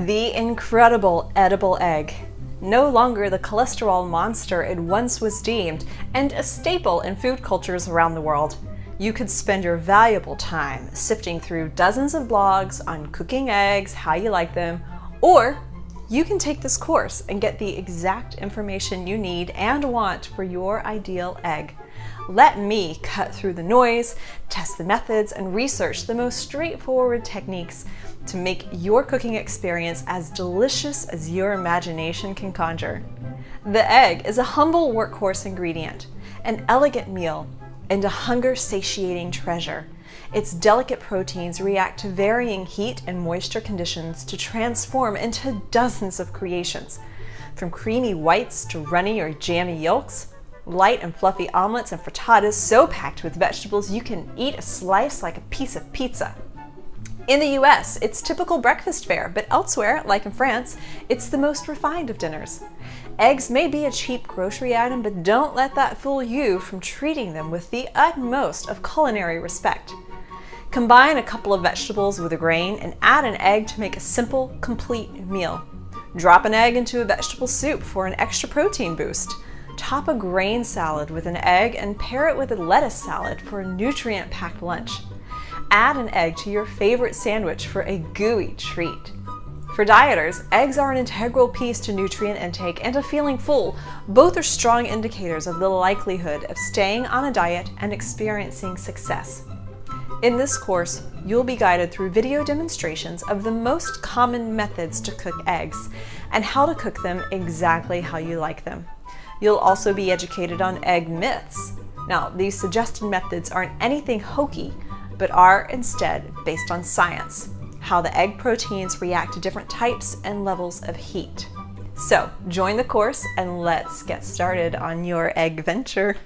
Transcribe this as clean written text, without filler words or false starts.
The incredible edible egg. No longer the cholesterol monster it once was deemed, and a staple in food cultures around the world. You could spend your valuable time sifting through dozens of blogs on cooking eggs, how you like them, or you can take this course and get the exact information you need and want for your ideal egg. Let me cut through the noise, test the methods, and research the most straightforward techniques to make your cooking experience as delicious as your imagination can conjure. The egg is a humble workhorse ingredient, an elegant meal, and a hunger-satiating treasure. Its delicate proteins react to varying heat and moisture conditions to transform into dozens of creations. From creamy whites to runny or jammy yolks, light and fluffy omelets and frittatas so packed with vegetables you can eat a slice like a piece of pizza. In the US, it's typical breakfast fare, but elsewhere, like in France, it's the most refined of dinners. Eggs may be a cheap grocery item, but don't let that fool you from treating them with the utmost of culinary respect. Combine a couple of vegetables with a grain and add an egg to make a simple, complete meal. Drop an egg into a vegetable soup for an extra protein boost. Top a grain salad with an egg and pair it with a lettuce salad for a nutrient-packed lunch. Add an egg to your favorite sandwich for a gooey treat. For dieters, eggs are an integral piece to nutrient intake and to feeling full. Both are strong indicators of the likelihood of staying on a diet and experiencing success. In this course, you'll be guided through video demonstrations of the most common methods to cook eggs and how to cook them exactly how you like them. You'll also be educated on egg myths. Now, these suggested methods aren't anything hokey, but are instead based on science, how the egg proteins react to different types and levels of heat. So, join the course and let's get started on your egg venture.